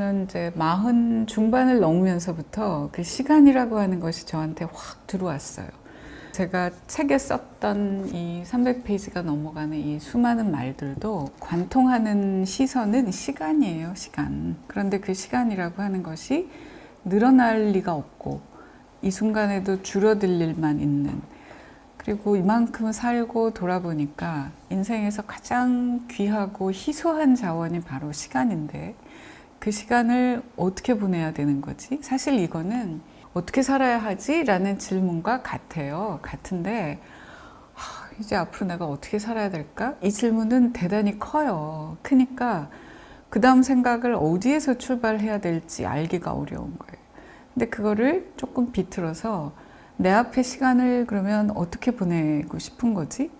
저는 이제 40 중반을 넘으면서부터 그 시간이라고 하는 것이 저한테 확 들어왔어요. 제가 책에 썼던 이 300페이지가 넘어가는 이 수많은 말들도 관통하는 시선은 시간이에요, 시간. 그런데 그 시간이라고 하는 것이 늘어날 리가 없고 이 순간에도 줄어들 일만 있는, 그리고 이만큼 살고 돌아보니까 인생에서 가장 귀하고 희소한 자원이 바로 시간인데 그 시간을 어떻게 보내야 되는 거지? 사실 이거는 어떻게 살아야 하지? 라는 질문과 같아요. 같은데 이제 앞으로 내가 어떻게 살아야 될까? 이 질문은 대단히 커요. 크니까 그 다음 생각을 어디에서 출발해야 될지 알기가 어려운 거예요. 근데 그거를 조금 비틀어서 내 앞에 시간을 그러면 어떻게 보내고 싶은 거지?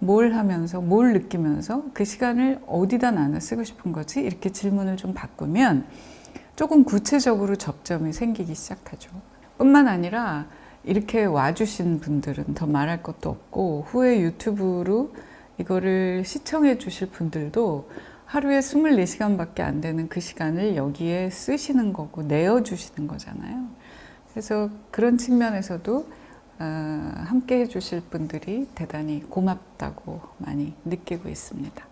뭘 하면서, 뭘 느끼면서 그 시간을 어디다 나눠 쓰고 싶은 거지? 이렇게 질문을 좀 바꾸면 조금 구체적으로 접점이 생기기 시작하죠. 뿐만 아니라 이렇게 와주신 분들은 더 말할 것도 없고, 후에 유튜브로 이거를 시청해 주실 분들도 하루에 24시간밖에 안 되는 그 시간을 여기에 쓰시는 거고 내어주시는 거잖아요. 그래서 그런 측면에서도 함께 해주실 분들이 대단히 고맙다고 많이 느끼고 있습니다.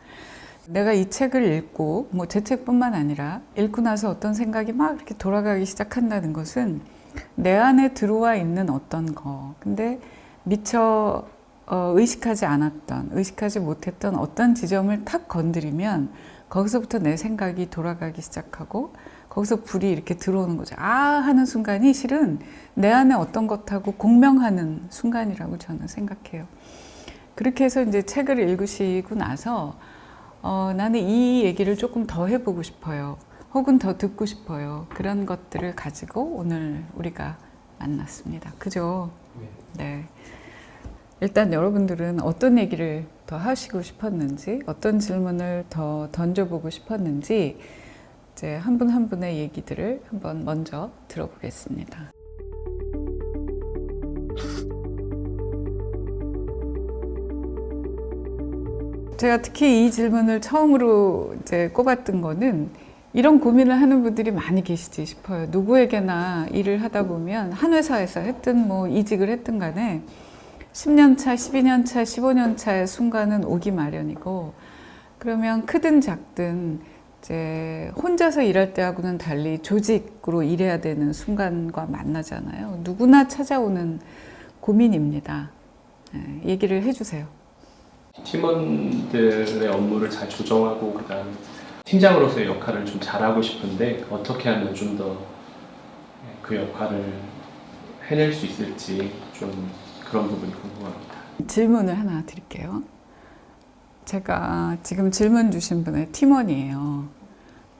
내가 이 책을 읽고, 뭐 제 책뿐만 아니라 읽고 나서 어떤 생각이 막 이렇게 돌아가기 시작한다는 것은 내 안에 들어와 있는 어떤 거, 근데 미처 의식하지 않았던, 의식하지 못했던 어떤 지점을 탁 건드리면 거기서부터 내 생각이 돌아가기 시작하고 거기서 불이 이렇게 들어오는 거죠. 아 하는 순간이 실은 내 안에 어떤 것하고 공명하는 순간이라고 저는 생각해요. 그렇게 해서 이제 책을 읽으시고 나서 나는 이 얘기를 조금 더 해보고 싶어요. 혹은 더 듣고 싶어요. 그런 것들을 가지고 오늘 우리가 만났습니다. 그죠? 네. 일단 여러분들은 어떤 얘기를 더 하시고 싶었는지, 어떤 질문을 더 던져보고 싶었는지 이제 한 분 한 분의 얘기들을 한번 먼저 들어보겠습니다. 제가 특히 이 질문을 처음으로 이제 꼽았던 거는 이런 고민을 하는 분들이 많이 계시지 싶어요. 누구에게나 일을 하다 보면 한 회사에서 했든 뭐 이직을 했든 간에 10년 차, 12년 차, 15년 차의 순간은 오기 마련이고, 그러면 크든 작든 이제 혼자서 일할 때하고는 달리 조직으로 일해야 되는 순간과 만나잖아요. 누구나 찾아오는 고민입니다. 네, 얘기를 해주세요. 팀원들의 업무를 잘 조정하고 그다음 팀장으로서의 역할을 좀 잘하고 싶은데 어떻게 하면 좀 더 그 역할을 해낼 수 있을지 좀 그런 부분이 궁금합니다. 질문을 하나 드릴게요. 제가 지금 질문 주신 분의 팀원이에요.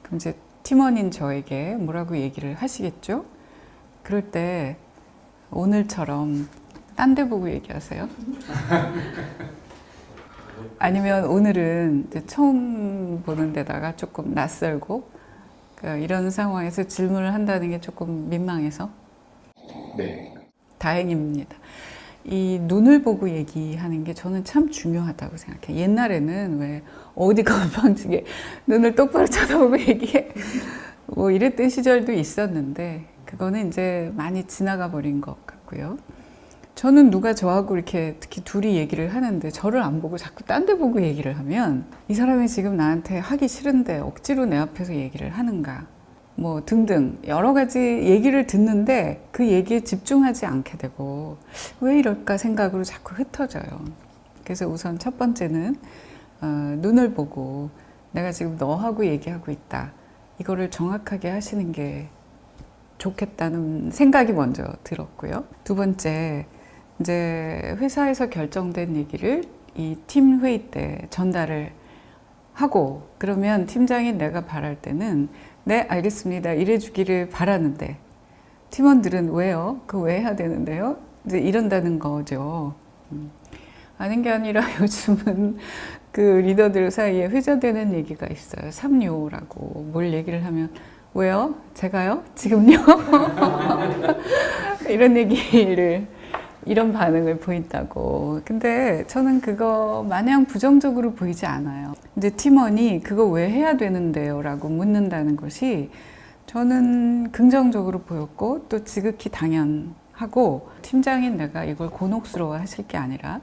그럼 이제 팀원인 저에게 뭐라고 얘기를 하시겠죠? 그럴 때 오늘처럼 딴 데 보고 얘기하세요? 아니면 오늘은 이제 처음 보는 데다가 조금 낯설고 그러니까 이런 상황에서 질문을 한다는 게 조금 민망해서? 네. 다행입니다. 이 눈을 보고 얘기하는 게 저는 참 중요하다고 생각해요. 옛날에는 왜 어디 건방지게 눈을 똑바로 쳐다보고 얘기해 뭐 이랬던 시절도 있었는데 그거는 이제 많이 지나가 버린 것 같고요. 저는 누가 저하고 이렇게 특히 둘이 얘기를 하는데 저를 안 보고 자꾸 딴 데 보고 얘기를 하면 이 사람이 지금 나한테 하기 싫은데 억지로 내 앞에서 얘기를 하는가 뭐 등등 여러 가지 얘기를 듣는데 그 얘기에 집중하지 않게 되고 왜 이럴까 생각으로 자꾸 흩어져요. 그래서 우선 첫 번째는 눈을 보고 내가 지금 너하고 얘기하고 있다. 이거를 정확하게 하시는 게 좋겠다는 생각이 먼저 들었고요. 두 번째, 이제 회사에서 결정된 얘기를 이 팀 회의 때 전달을 하고 그러면 팀장이 내가 바랄 때는 네, 알겠습니다. 이래 주기를 바라는데 팀원들은 왜요? 그거 왜 해야 되는데요? 이제 이런다는 거죠. 아는 게 아니라 요즘은 그 리더들 사이에 회자되는 얘기가 있어요. 3요라고 뭘 얘기를 하면 왜요? 제가요? 지금요? 이런 얘기를 이런 반응을 보인다고. 근데 저는 그거 마냥 부정적으로 보이지 않아요. 이제 팀원이 그거 왜 해야 되는데요? 라고 묻는다는 것이 저는 긍정적으로 보였고 또 지극히 당연하고 팀장인 내가 이걸 곤혹스러워 하실 게 아니라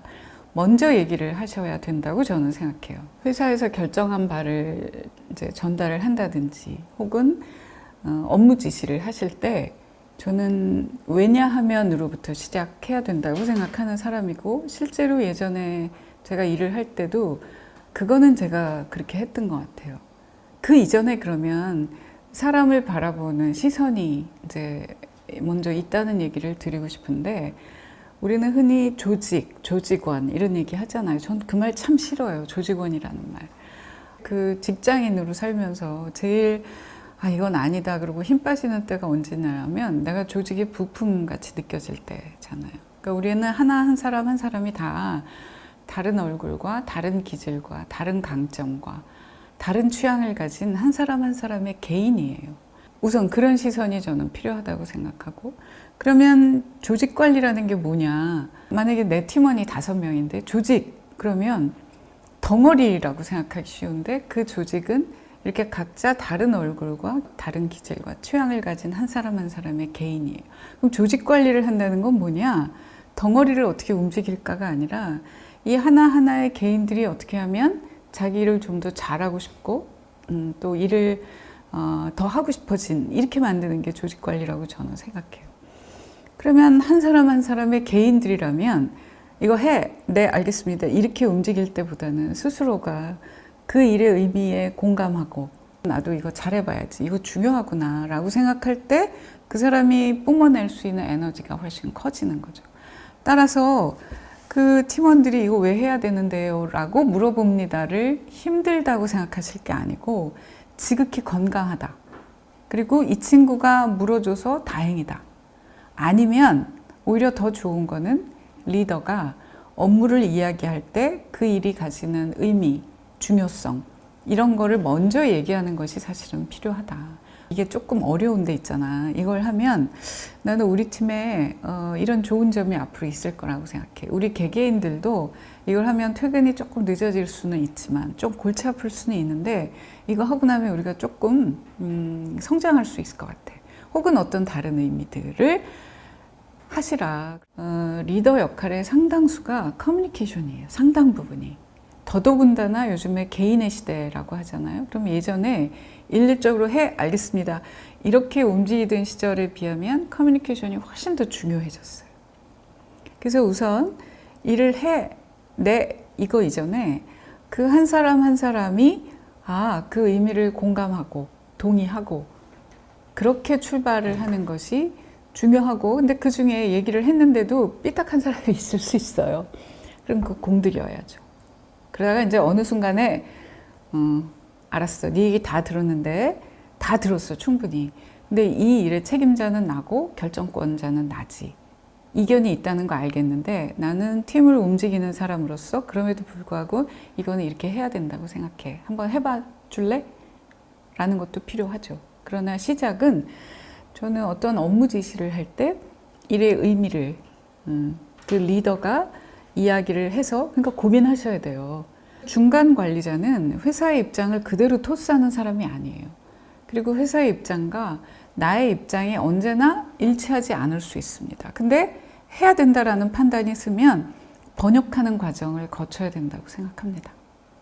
먼저 얘기를 하셔야 된다고 저는 생각해요. 회사에서 결정한 바를 이제 전달을 한다든지 혹은 업무 지시를 하실 때 저는 왜냐하면으로부터 시작해야 된다고 생각하는 사람이고 실제로 예전에 제가 일을 할 때도 그거는 제가 그렇게 했던 것 같아요. 그 이전에 그러면 사람을 바라보는 시선이 이제 먼저 있다는 얘기를 드리고 싶은데 우리는 흔히 조직, 조직원 이런 얘기 하잖아요. 전 그 말 참 싫어요. 조직원이라는 말. 그 직장인으로 살면서 제일 이건 아니다 그러고 힘 빠지는 때가 언제냐면 내가 조직의 부품같이 느껴질 때잖아요. 그러니까 우리는 하나 한 사람 한 사람이 다 다른 얼굴과 다른 기질과 다른 강점과 다른 취향을 가진 한 사람 한 사람의 개인이에요. 우선 그런 시선이 저는 필요하다고 생각하고 그러면 조직 관리라는 게 뭐냐. 만약에 내 팀원이 5명인데 조직 그러면 덩어리라고 생각하기 쉬운데 그 조직은 이렇게 각자 다른 얼굴과 다른 기질과 취향을 가진 한 사람 한 사람의 개인이에요. 그럼 조직 관리를 한다는 건 뭐냐? 덩어리를 어떻게 움직일까가 아니라 이 하나하나의 개인들이 어떻게 하면 자기 일을 좀 더 잘하고 싶고 또 일을 더 하고 싶어진 이렇게 만드는 게 조직 관리라고 저는 생각해요. 그러면 한 사람 한 사람의 개인들이라면 이거 해, 네 알겠습니다 이렇게 움직일 때보다는 스스로가 그 일의 의미에 공감하고 나도 이거 잘해봐야지 이거 중요하구나 라고 생각할 때 그 사람이 뿜어낼 수 있는 에너지가 훨씬 커지는 거죠. 따라서 그 팀원들이 이거 왜 해야 되는데요? 라고 물어봅니다를 힘들다고 생각하실 게 아니고 지극히 건강하다. 그리고 이 친구가 물어줘서 다행이다. 아니면 오히려 더 좋은 거는 리더가 업무를 이야기할 때 그 일이 가지는 의미, 중요성 이런 거를 먼저 얘기하는 것이 사실은 필요하다. 이게 조금 어려운 데 있잖아. 이걸 하면 나는 우리 팀에 이런 좋은 점이 앞으로 있을 거라고 생각해. 우리 개개인들도 이걸 하면 퇴근이 조금 늦어질 수는 있지만 좀 골치 아플 수는 있는데 이거 하고 나면 우리가 조금 성장할 수 있을 것 같아. 혹은 어떤 다른 의미들을 하시라. 리더 역할의 상당수가 커뮤니케이션이에요. 상당 부분이. 더더군다나 요즘에 개인의 시대라고 하잖아요. 그럼 예전에 일률적으로 해 알겠습니다 이렇게 움직이던 시절에 비하면 커뮤니케이션이 훨씬 더 중요해졌어요. 그래서 우선 일을 해, 네 이거 이전에 그 한 사람 한 사람이 그 의미를 공감하고 동의하고 그렇게 출발을 하는 것이 중요하고 근데 그 중에 얘기를 했는데도 삐딱한 사람이 있을 수 있어요. 그럼 그 공들여야죠. 그러다가 이제 어느 순간에 알았어. 네 얘기 다 들었는데 다 들었어. 충분히. 근데 이 일의 책임자는 나고 결정권자는 나지. 이견이 있다는 거 알겠는데 나는 팀을 움직이는 사람으로서 그럼에도 불구하고 이거는 이렇게 해야 된다고 생각해. 한번 해봐 줄래? 라는 것도 필요하죠. 그러나 시작은 저는 어떤 업무 지시를 할 때 일의 의미를 그 리더가 이야기를 해서 그러니까 고민하셔야 돼요. 중간 관리자는 회사의 입장을 그대로 토스하는 사람이 아니에요. 그리고 회사의 입장과 나의 입장이 언제나 일치하지 않을 수 있습니다. 근데 해야 된다라는 판단이 있으면 번역하는 과정을 거쳐야 된다고 생각합니다.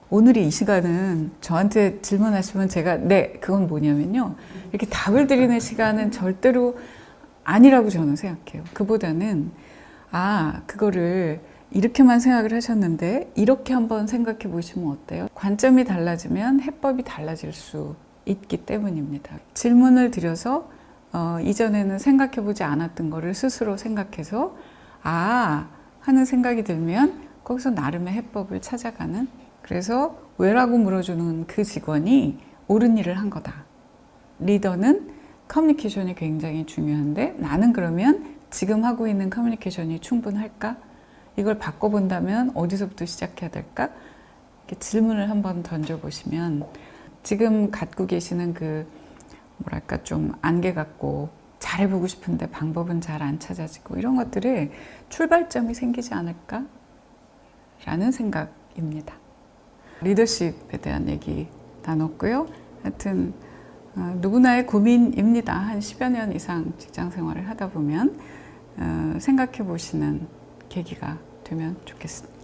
오늘 이 시간은 저한테 질문하시면 제가 네, 그건 뭐냐면요. 이렇게 답을 드리는 시간은 절대로 아니라고 저는 생각해요. 그보다는 그거를 이렇게만 생각을 하셨는데 이렇게 한번 생각해 보시면 어때요? 관점이 달라지면 해법이 달라질 수 있기 때문입니다. 질문을 드려서 이전에는 생각해 보지 않았던 거를 스스로 생각해서 하는 생각이 들면 거기서 나름의 해법을 찾아가는 그래서 왜라고 물어주는 그 직원이 옳은 일을 한 거다. 리더는 커뮤니케이션이 굉장히 중요한데 나는 그러면 지금 하고 있는 커뮤니케이션이 충분할까? 이걸 바꿔본다면 어디서부터 시작해야 될까? 이렇게 질문을 한번 던져보시면 지금 갖고 계시는 그 뭐랄까 좀 안개 같고 잘해보고 싶은데 방법은 잘 안 찾아지고 이런 것들에 출발점이 생기지 않을까? 라는 생각입니다. 리더십에 대한 얘기 나눴고요. 하여튼 누구나의 고민입니다. 한 10여 년 이상 직장 생활을 하다 보면 생각해 보시는 계기가 되면 좋겠습니다.